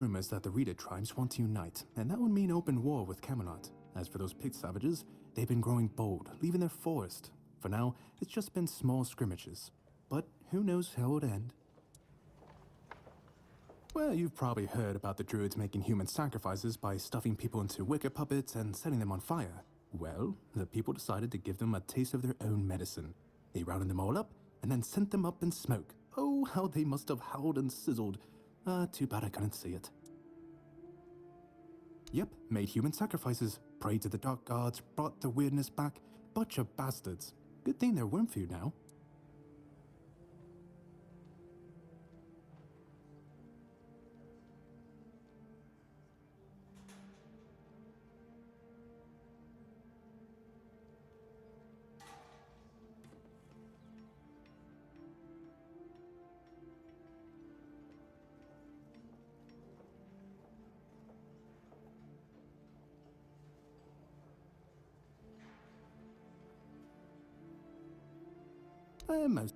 Rumors that the Reeder tribes want to unite, and that would mean open war with Camelot. As for those pig savages, they've been growing bold, leaving their forest. For now, it's just been small scrimmages. But who knows how it'll end. Well, you've probably heard about the druids making human sacrifices by stuffing people into wicker puppets and setting them on fire. Well, the people decided to give them a taste of their own medicine. They rounded them all up and then sent them up in smoke. Oh, how they must have howled and sizzled. Too bad I couldn't see it. Yep, made human sacrifices, prayed to the dark gods, brought the weirdness back. Bunch of bastards. Good thing they're worm food now.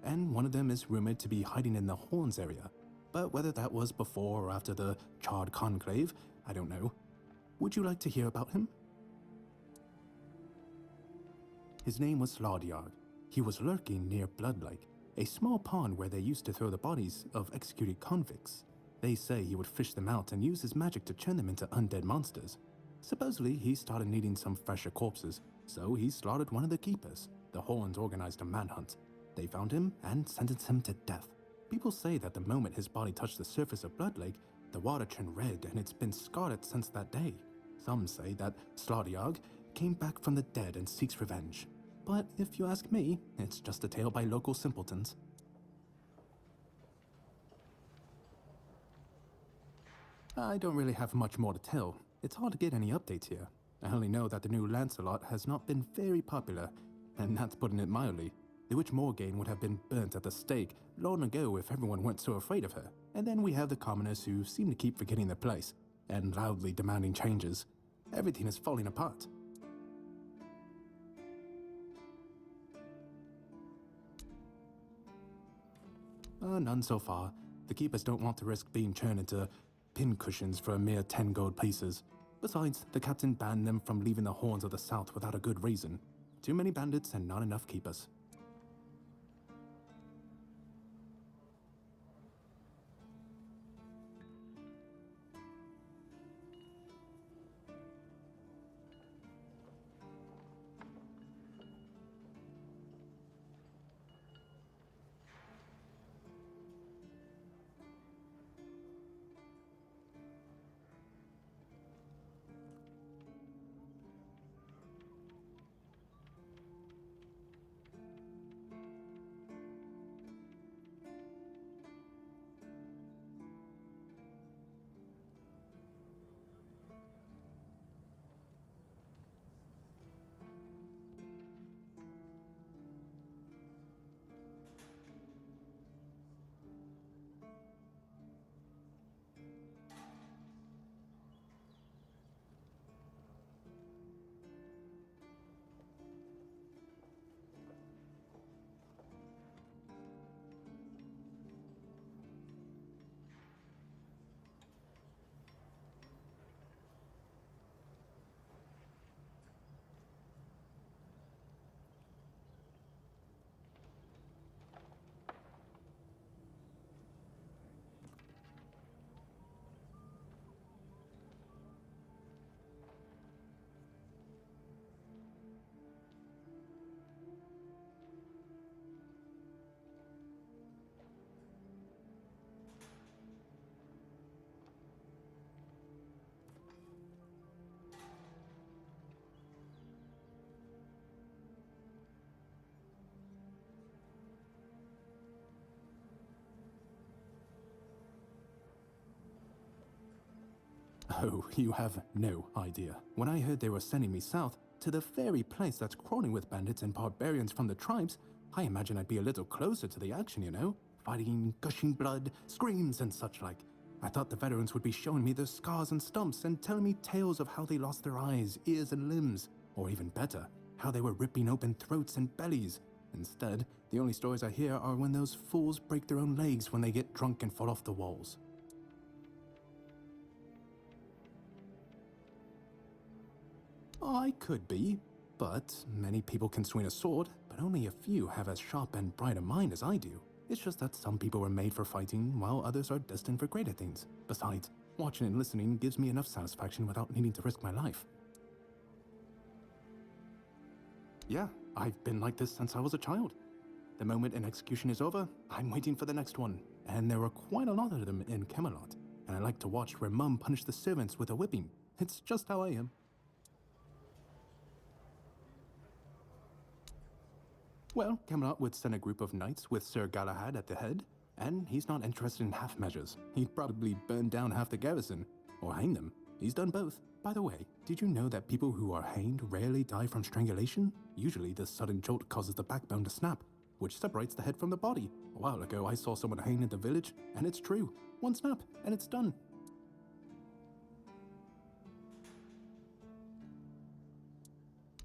And one of them is rumored to be hiding in the Horns area. But whether that was before or after the Charred Conclave, I don't know. Would you like to hear about him? His name was Slaudyard. He was lurking near Blood Lake, a small pond where they used to throw the bodies of executed convicts. They say he would fish them out and use his magic to turn them into undead monsters. Supposedly, he started needing some fresher corpses, so he slaughtered one of the keepers. The Horns organized a manhunt. They found him and sentenced him to death. People say that the moment his body touched the surface of Blood Lake, the water turned red and it's been scarred since that day. Some say that Slaudyard came back from the dead and seeks revenge. But if you ask me, it's just a tale by local simpletons. I don't really have much more to tell. It's hard to get any updates here. I only know that the new Lancelot has not been very popular, and that's putting it mildly. The Witch Morgaine would have been burnt at the stake long ago if everyone weren't so afraid of her. And then we have the commoners who seem to keep forgetting their place, and loudly demanding changes. Everything is falling apart. None so far. The keepers don't want to risk being turned into pincushions for a mere 10 gold pieces. Besides, the captain banned them from leaving the Horns of the South without a good reason. Too many bandits and not enough keepers. Oh, you have no idea. When I heard they were sending me south, to the very place that's crawling with bandits and barbarians from the tribes, I imagine I'd be a little closer to the action, you know? Fighting, gushing blood, screams and such like. I thought the veterans would be showing me their scars and stumps and telling me tales of how they lost their eyes, ears and limbs. Or even better, how they were ripping open throats and bellies. Instead, the only stories I hear are when those fools break their own legs when they get drunk and fall off the walls. I could be, but many people can swing a sword, but only a few have as sharp and bright a mind as I do. It's just that some people were made for fighting, while others are destined for greater things. Besides, watching and listening gives me enough satisfaction without needing to risk my life. Yeah, I've been like this since I was a child. The moment an execution is over, I'm waiting for the next one. And there are quite a lot of them in Camelot. And I like to watch where Mum punished the servants with a whipping. It's just how I am. Well, Camelot would send a group of knights with Sir Galahad at the head, and he's not interested in half measures. He'd probably burn down half the garrison, or hang them. He's done both. By the way, did you know that people who are hanged rarely die from strangulation? Usually the sudden jolt causes the backbone to snap, which separates the head from the body. A while ago, I saw someone hanged in the village, and it's true. One snap, and it's done.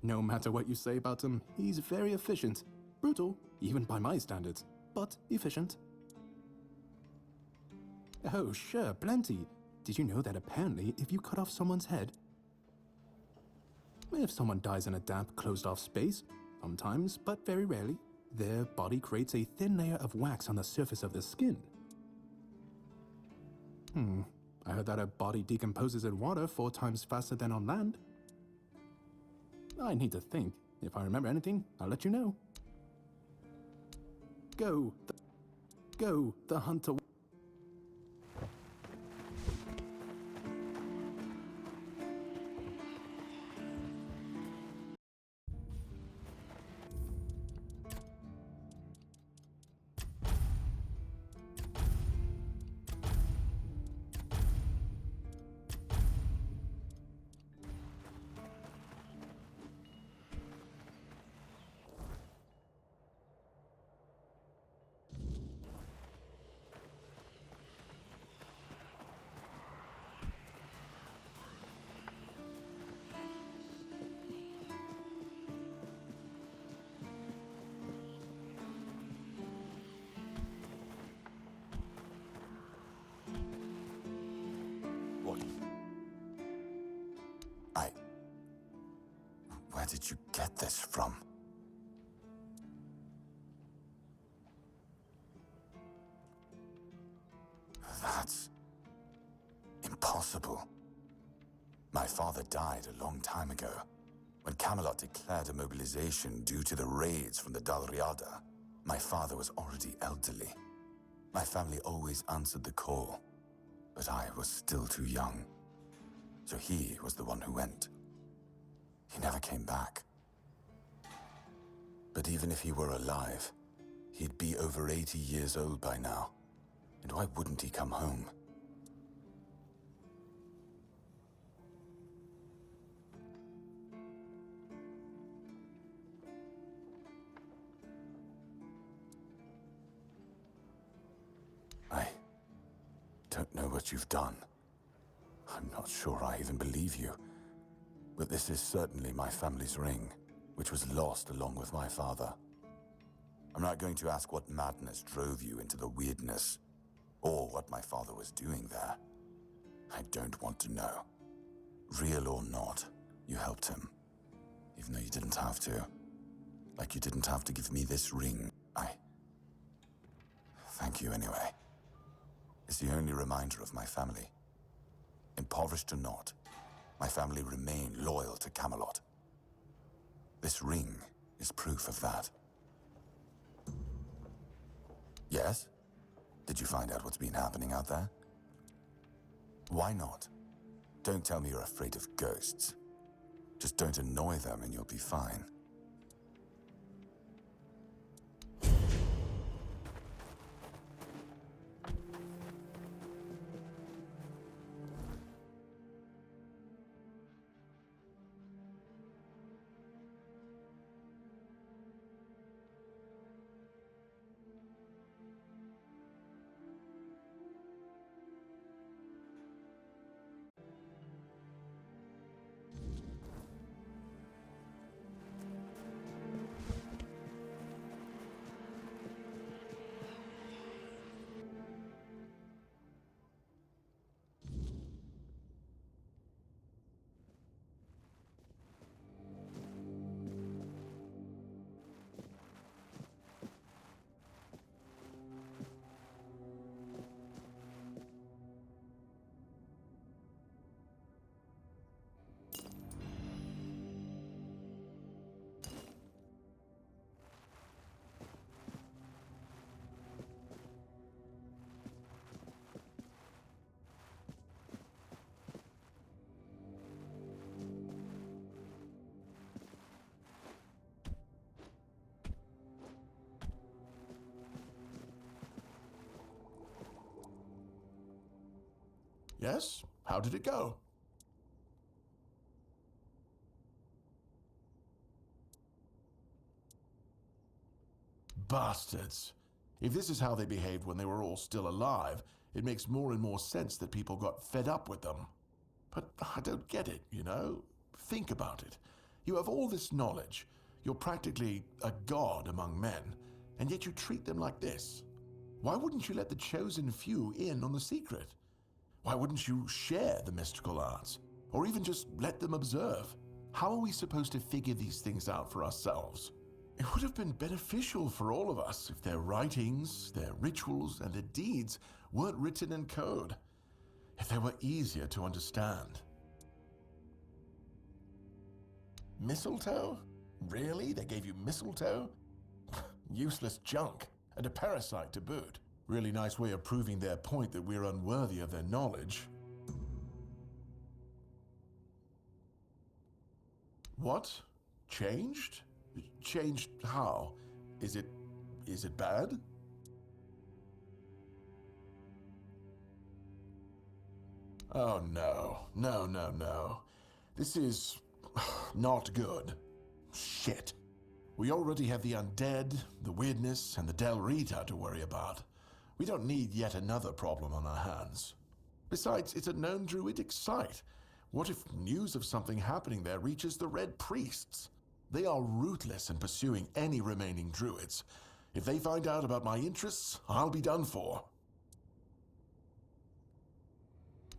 No matter what you say about him, he's very efficient. Brutal, even by my standards, but efficient. Oh, sure, plenty. Did you know that apparently if you cut off someone's head, if someone dies in a damp, closed-off space, sometimes, but very rarely, their body creates a thin layer of wax on the surface of the skin. I heard that a body decomposes in water 4 times faster than on land. I need to think. If I remember anything, I'll let you know. Go, the hunter. Where did you get this from? That's impossible. My father died a long time ago, when Camelot declared a mobilization due to the raids from the Dalriada. My father was already elderly. My family always answered the call, but I was still too young. So he was the one who went. He never came back. But even if he were alive, he'd be over 80 years old by now. And why wouldn't he come home? I don't know what you've done. I'm not sure I even believe you. But this is certainly my family's ring, which was lost along with my father. I'm not going to ask what madness drove you into the weirdness, or what my father was doing there. I don't want to know. Real or not, you helped him, even though you didn't have to. Like you didn't have to give me this ring. Thank you anyway. It's the only reminder of my family. Impoverished or not, my family remain loyal to Camelot. This ring is proof of that. Yes? Did you find out what's been happening out there? Why not? Don't tell me you're afraid of ghosts. Just don't annoy them and you'll be fine. Yes? How did it go? Bastards. If this is how they behaved when they were all still alive, it makes more and more sense that people got fed up with them. But I don't get it, you know? Think about it. You have all this knowledge. You're practically a god among men, and yet you treat them like this. Why wouldn't you let the chosen few in on the secret? Why wouldn't you share the mystical arts? Or even just let them observe? How are we supposed to figure these things out for ourselves? It would have been beneficial for all of us if their writings, their rituals, and their deeds weren't written in code. If they were easier to understand. Mistletoe? Really? They gave you mistletoe? Useless junk, and a parasite to boot. Really nice way of proving their point that we're unworthy of their knowledge. What? Changed? Changed how? Is it bad? Oh no. No. This is not good. Shit. We already have the undead, the weirdness, and the Del Rita to worry about. We don't need yet another problem on our hands. Besides, it's a known druidic site. What if news of something happening there reaches the Red Priests? They are ruthless in pursuing any remaining druids. If they find out about my interests, I'll be done for.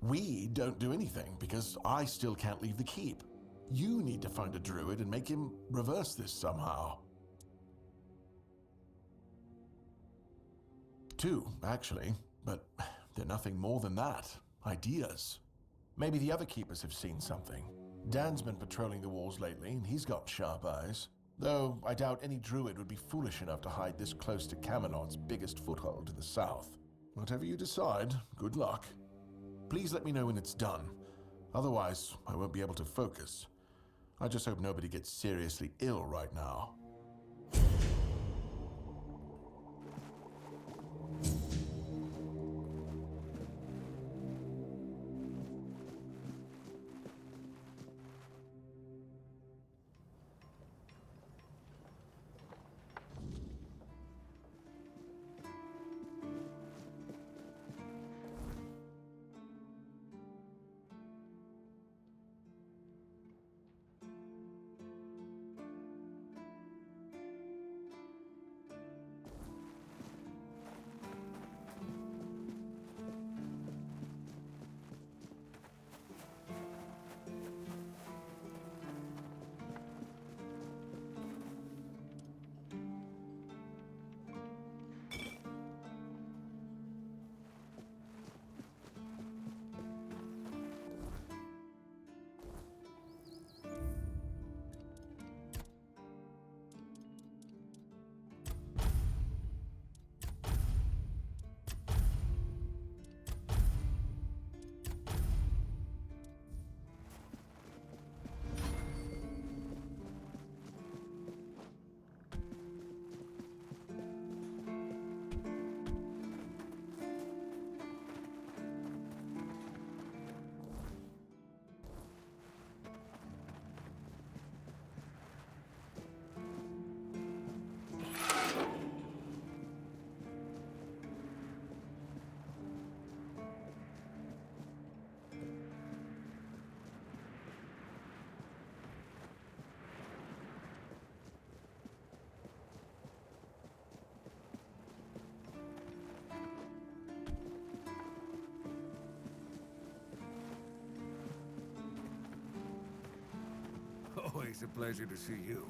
We don't do anything because I still can't leave the keep. You need to find a druid and make him reverse this somehow. 2, actually, but they're nothing more than that. Ideas. Maybe the other keepers have seen something. Dan's been patrolling the walls lately, and he's got sharp eyes. Though I doubt any druid would be foolish enough to hide this close to Camelot's biggest foothold to the south. Whatever you decide, good luck. Please let me know when it's done. Otherwise, I won't be able to focus. I just hope nobody gets seriously ill right now. Always a pleasure to see you.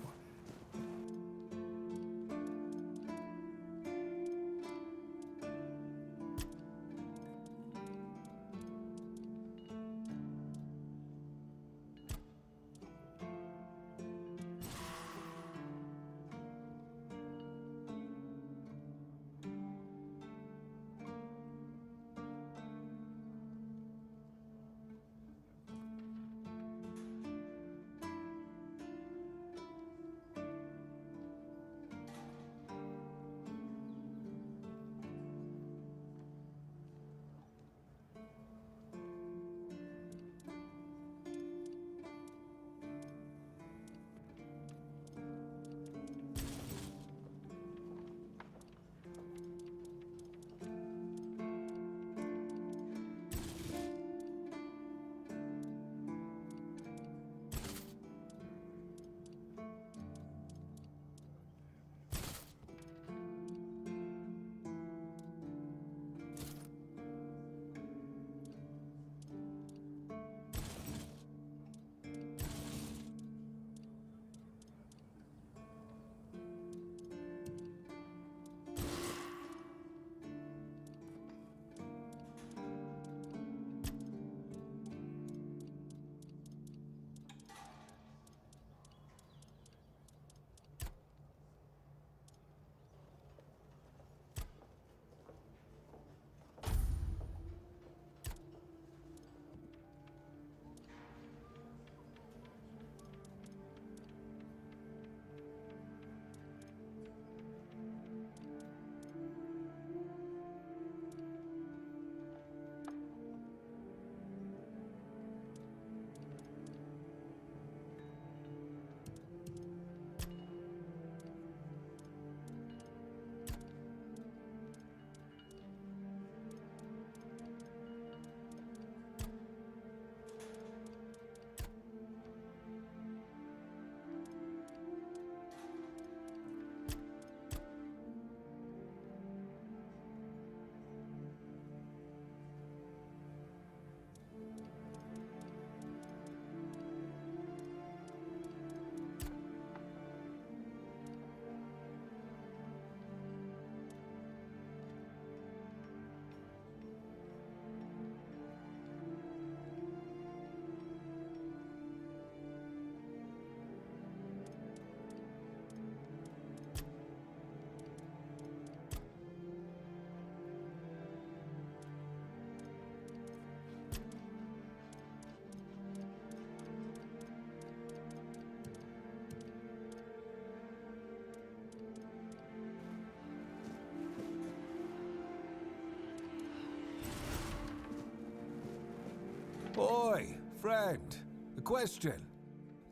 Oi, friend. A question.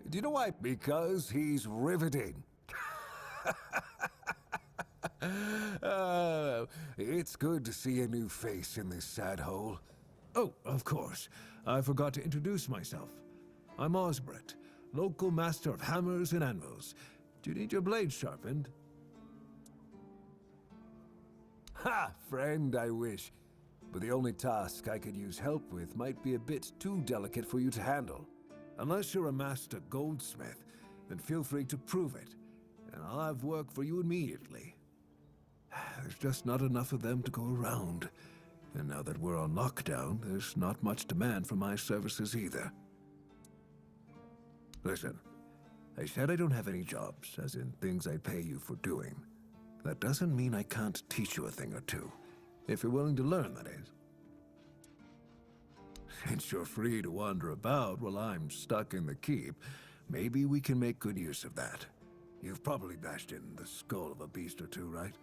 Do you know why? Because he's riveting. It's good to see a new face in this sad hole. Oh, of course. I forgot to introduce myself. I'm Osbert, local master of hammers and anvils. Do you need your blade sharpened? Ha! Friend, I wish. But the only task I could use help with might be a bit too delicate for you to handle. Unless you're a master goldsmith, then feel free to prove it, and I'll have work for you immediately. There's just not enough of them to go around. And now that we're on lockdown, there's not much demand for my services either. Listen, I said I don't have any jobs, as in things I pay you for doing. That doesn't mean I can't teach you a thing or two. If you're willing to learn, that is. Since you're free to wander about while I'm stuck in the keep, maybe we can make good use of that. You've probably bashed in the skull of a beast or two, right?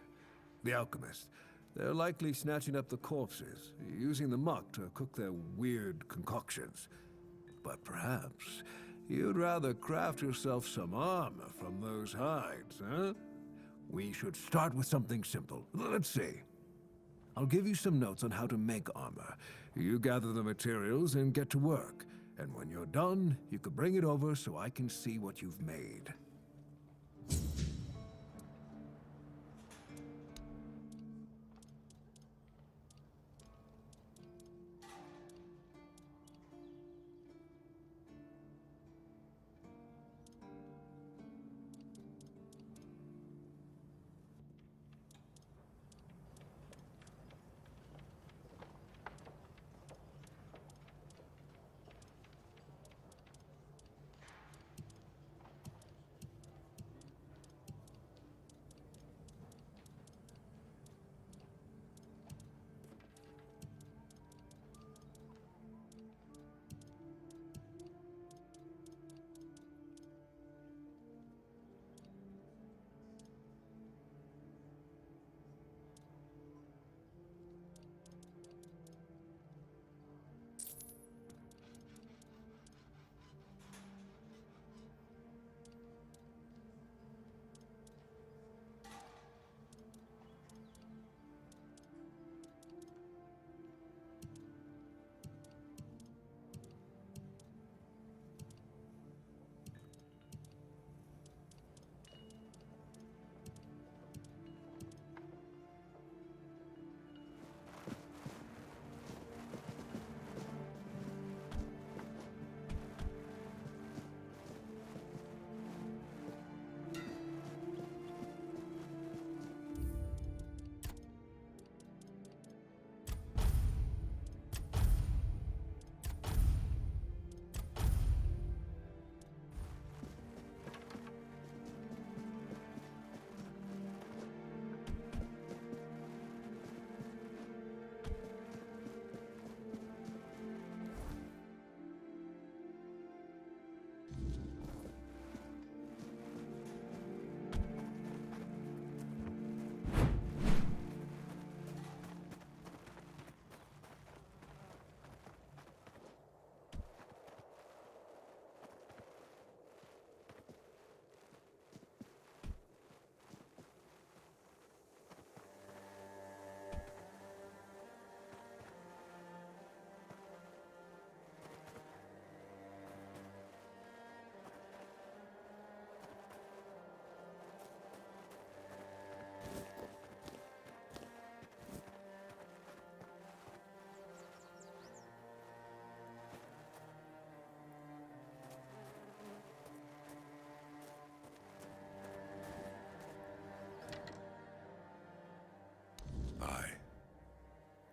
The alchemists. They're likely snatching up the corpses, using the muck to cook their weird concoctions. But perhaps you'd rather craft yourself some armor from those hides, huh? We should start with something simple. Let's see. I'll give you some notes on how to make armor. You gather the materials and get to work. And when you're done, you can bring it over so I can see what you've made.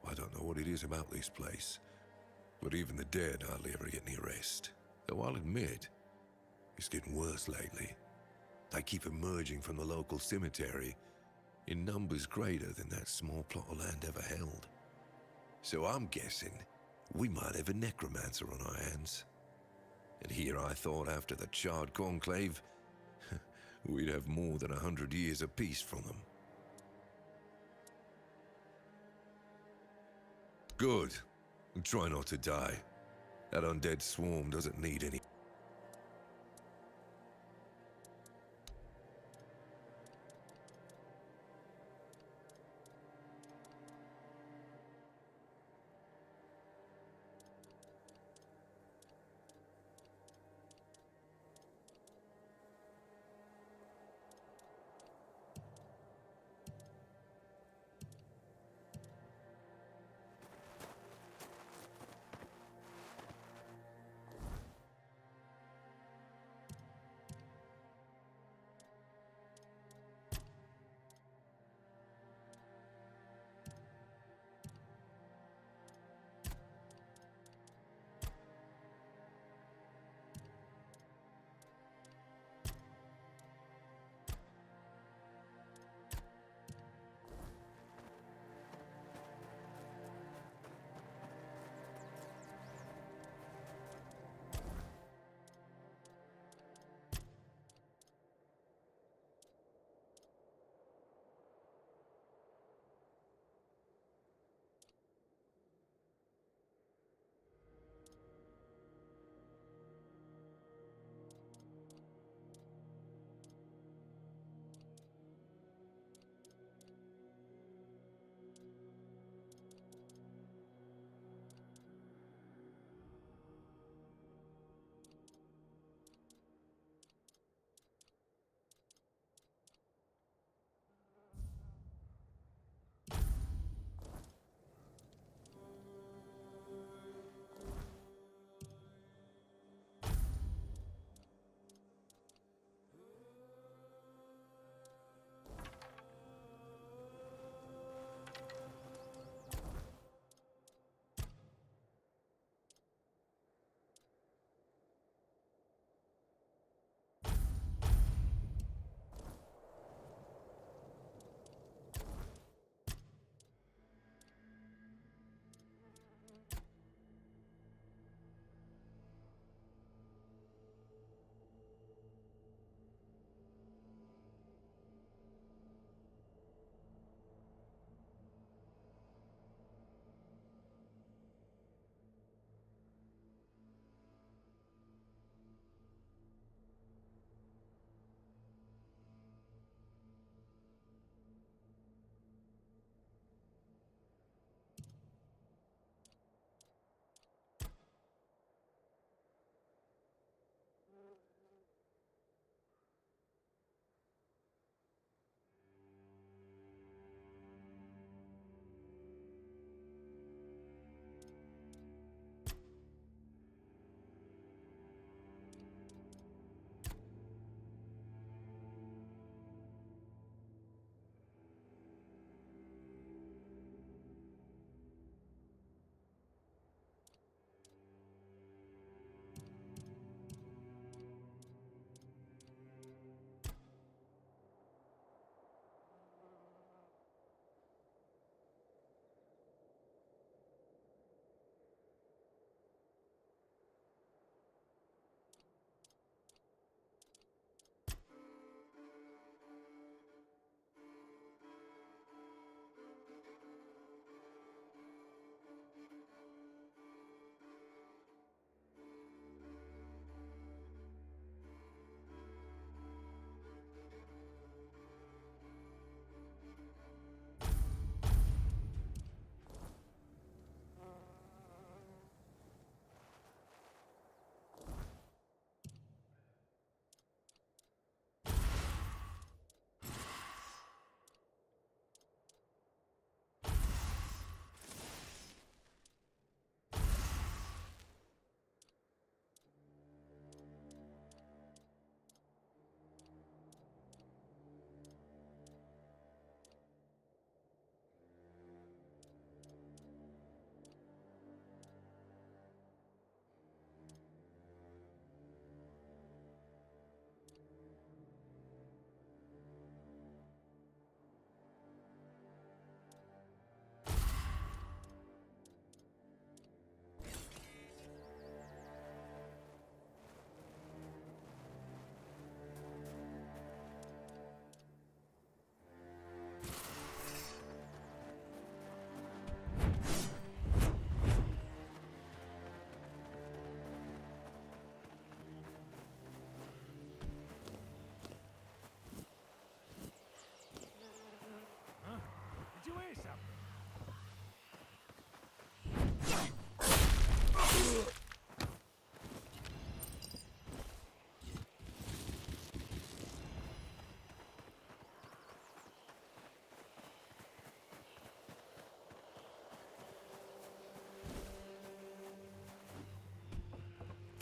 I don't know what it is about this place, but even the dead hardly ever get any rest. Though I'll admit, it's getting worse lately. They keep emerging from the local cemetery in numbers greater than that small plot of land ever held. So I'm guessing we might have a necromancer on our hands. And here I thought after the charred conclave, we'd have more than 100 years of peace from them. Good. Try not to die. That undead swarm doesn't need any.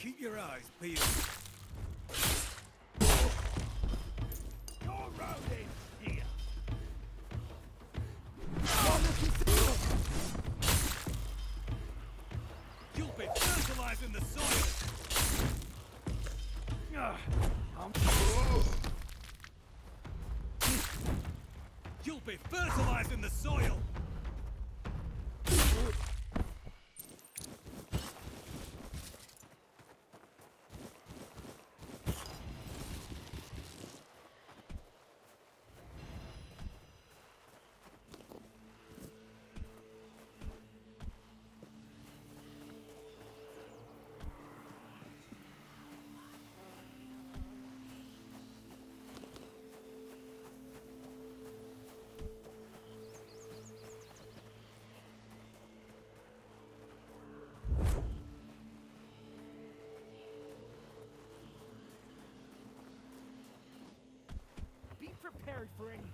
Keep your eyes peeled. Your road ends here. You'll be fertilizing the soil. You'll be fertilizing the soil. Be prepared for anything.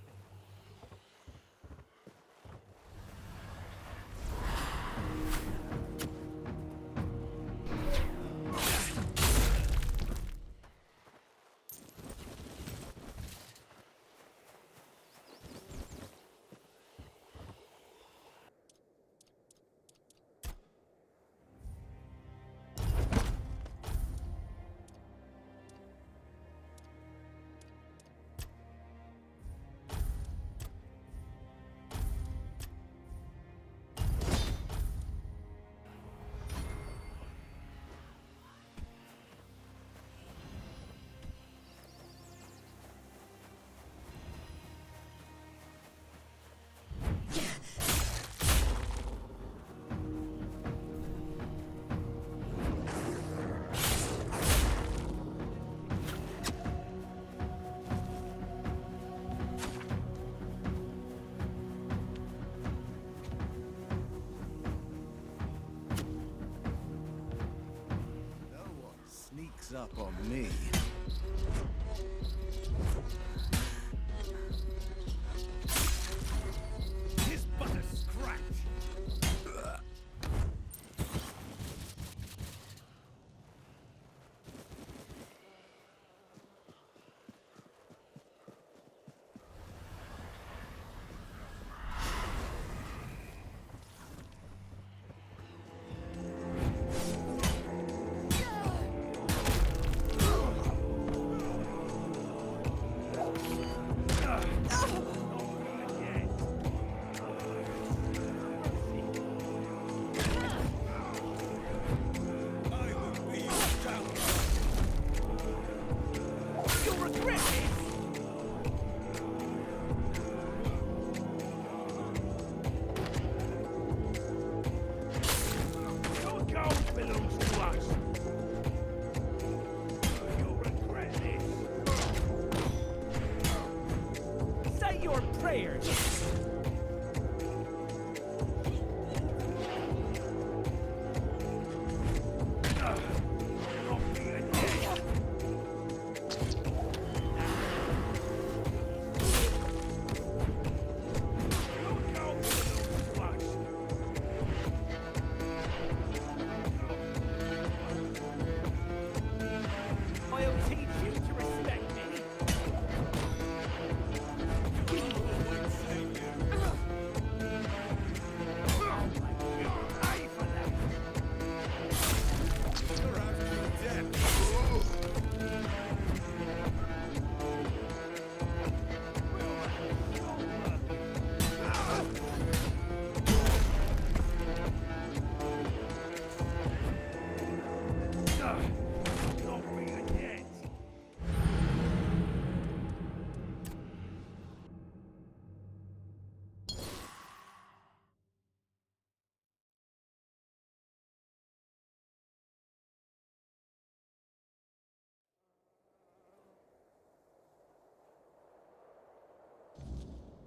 Sneaks up on me. Tis but a scratch. You'll regret this! Your gold belongs to us! You'll regret this! Say your prayers! Not be a dead! I'll teach you to respect me. You'll pay for that. You're after your death. Not be a dead.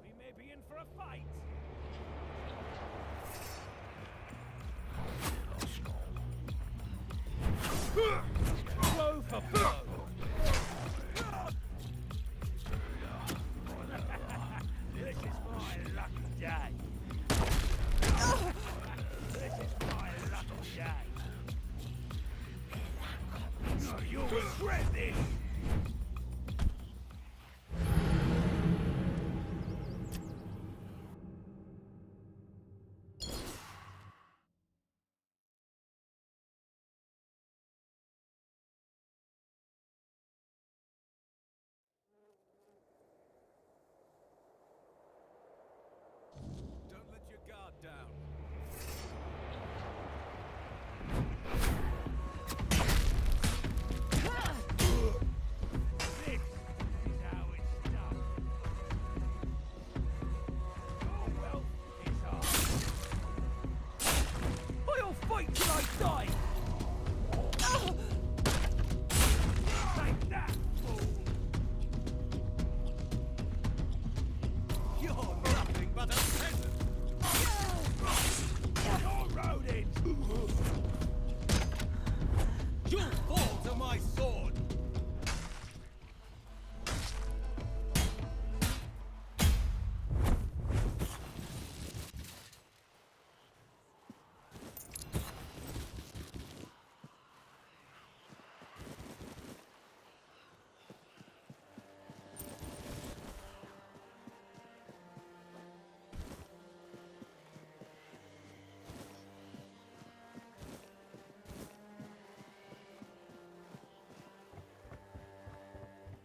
We may be in for a fight. Blow for blow. This is my lucky day. This is my lucky day. You'll regret this! Don't let your guard down. This is how it's done. Your wealth is ours. I'll fight till I die! Take that, fool! You're nothing but a peasant. You're rodents! You'll fall to my sword.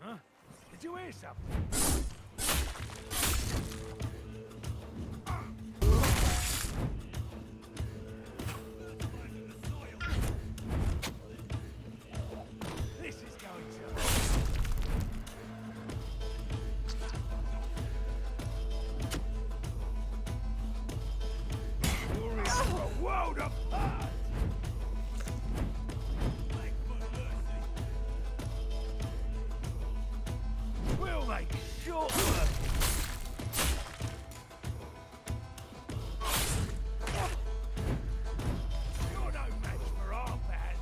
Huh? Did you hear something? This is going to... You're in for a world apart! We'll make short work. You're no match for our band.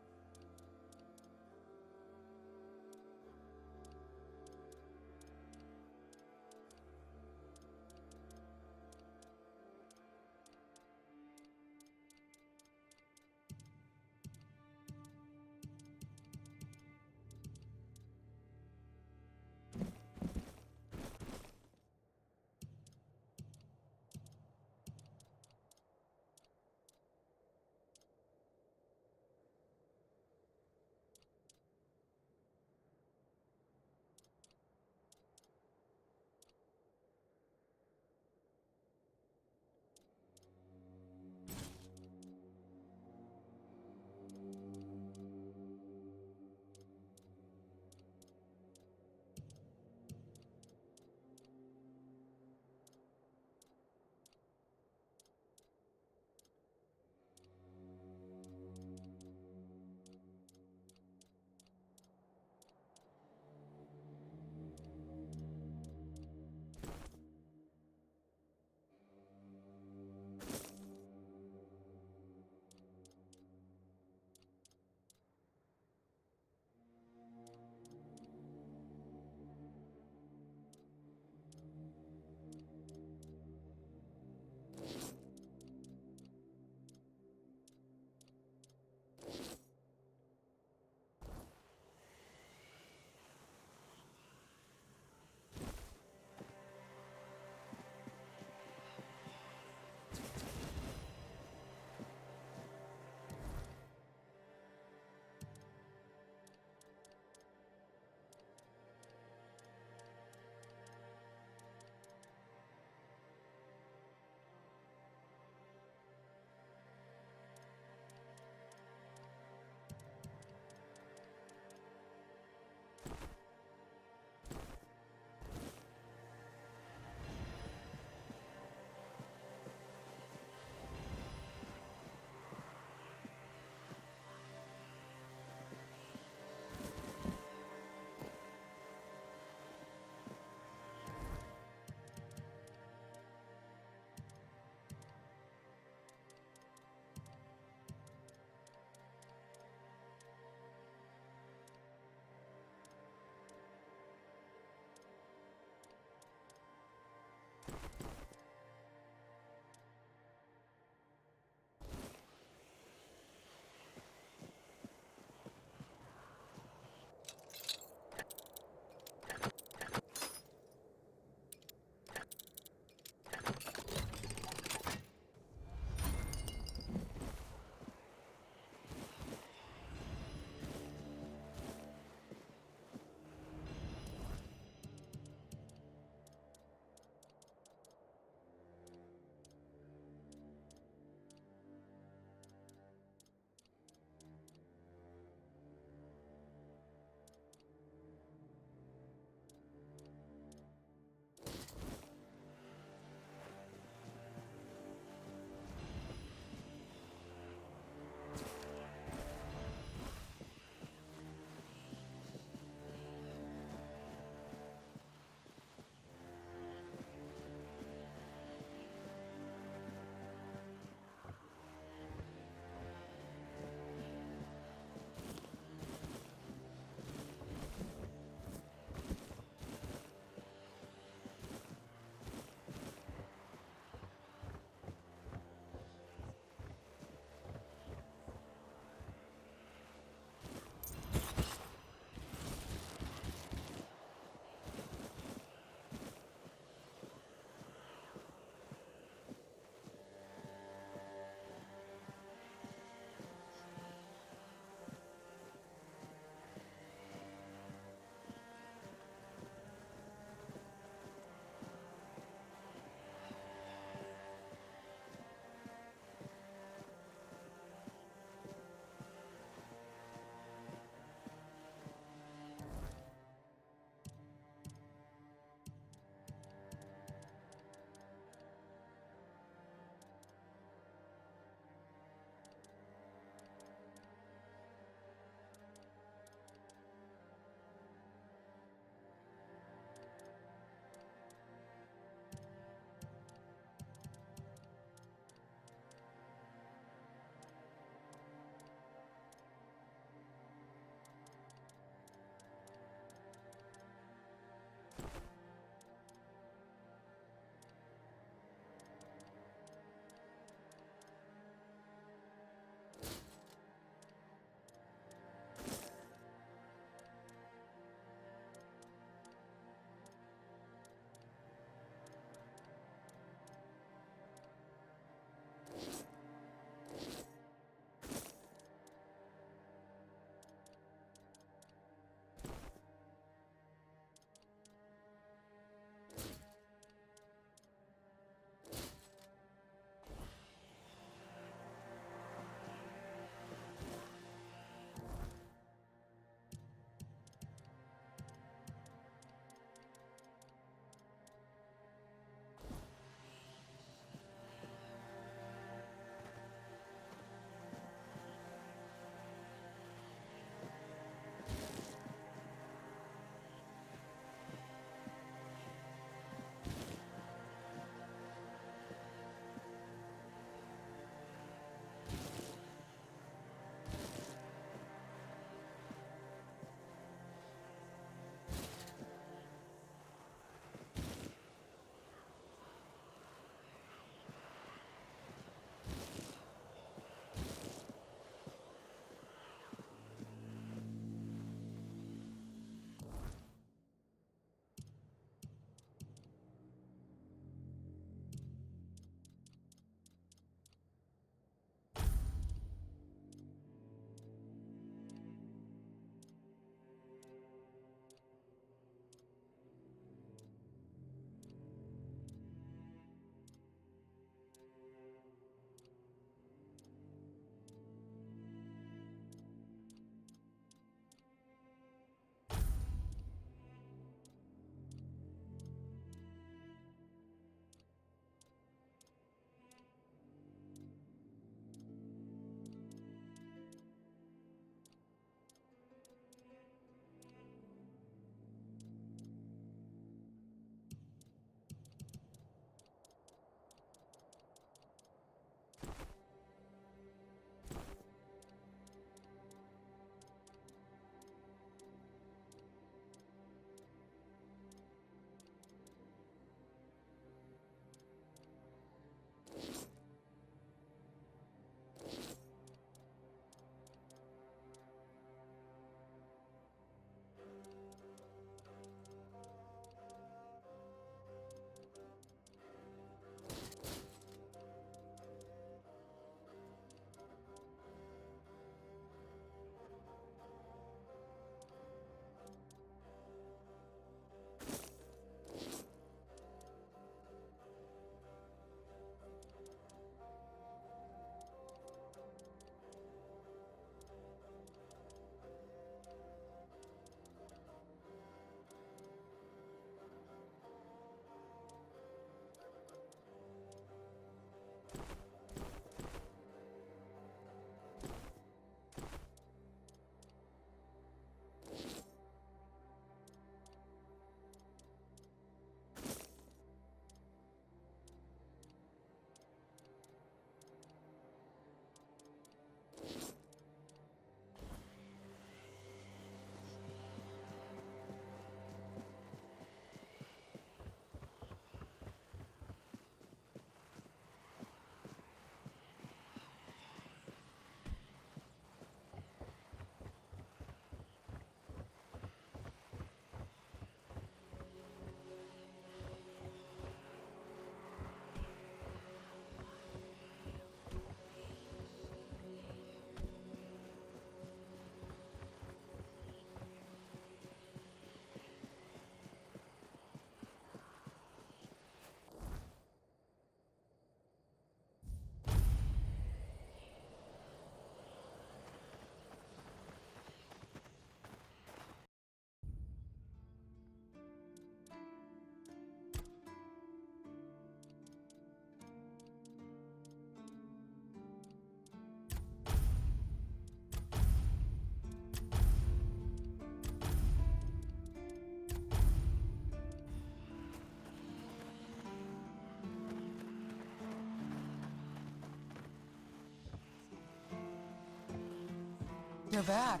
You're back.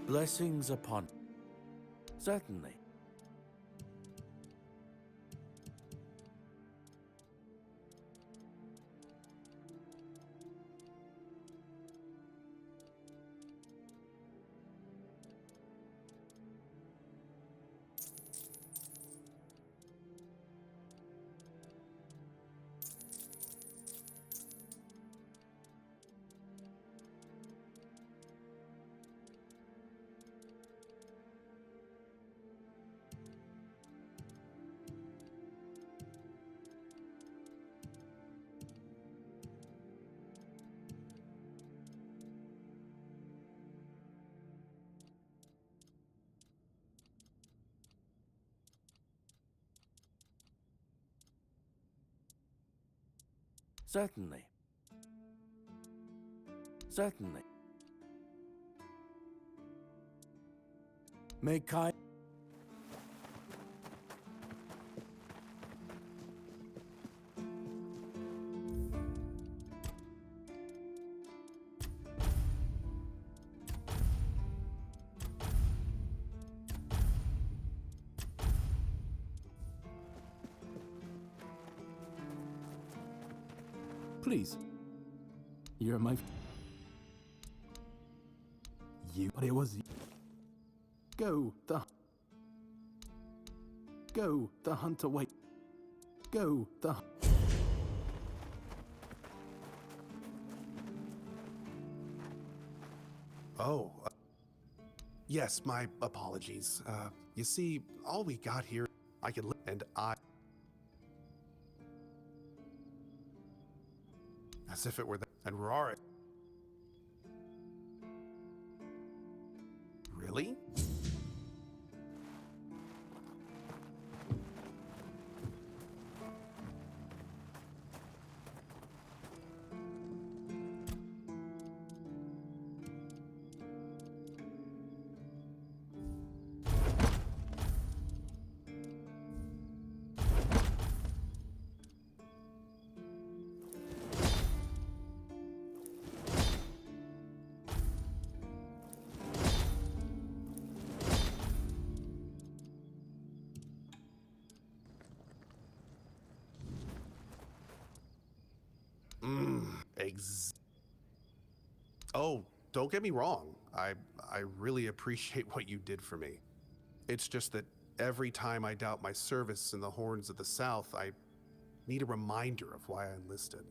Blessings upon... Certainly. Certainly. Certainly. May Kai... Please. You're my... You... But it was... Go, the... Go, the hunt away. Go, the... Oh. Yes, my apologies. You see, all we got here, I could and I... As if it were the... And Rorik... Really? Oh, don't get me wrong. I really appreciate what you did for me. It's just that every time I doubt my service in the Horns of the South, I need a reminder of why I enlisted.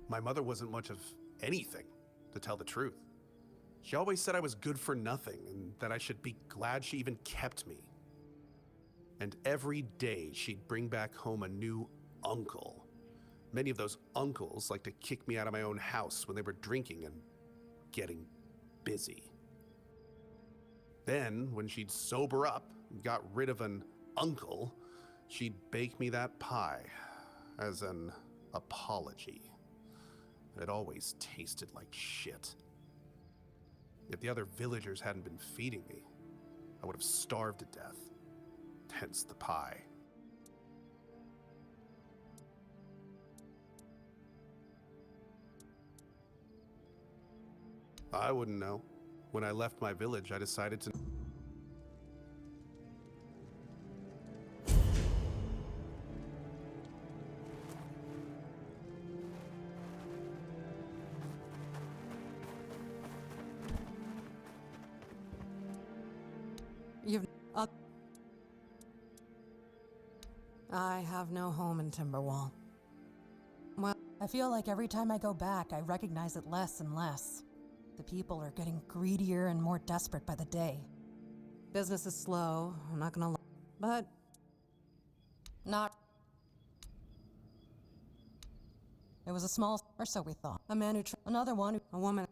My mother wasn't much of anything, to tell the truth. She always said I was good for nothing and that I should be glad she even kept me. And every day she'd bring back home a new uncle. Many of those uncles like to kick me out of my own house when they were drinking and getting busy. Then, when she'd sober up and got rid of an uncle, she'd bake me that pie as an apology. It always tasted like shit. If the other villagers hadn't been feeding me, I would have starved to death. Hence the pie. I wouldn't know. When I left my village, I decided to... You've... I have no home in Timberwall. Well, I feel like every time I go back, I recognize it less and less. The people are getting greedier and more desperate by the day. Business is slow, I'm not gonna lie, but... not... It was a small... or so we thought. A man who... another one, a woman...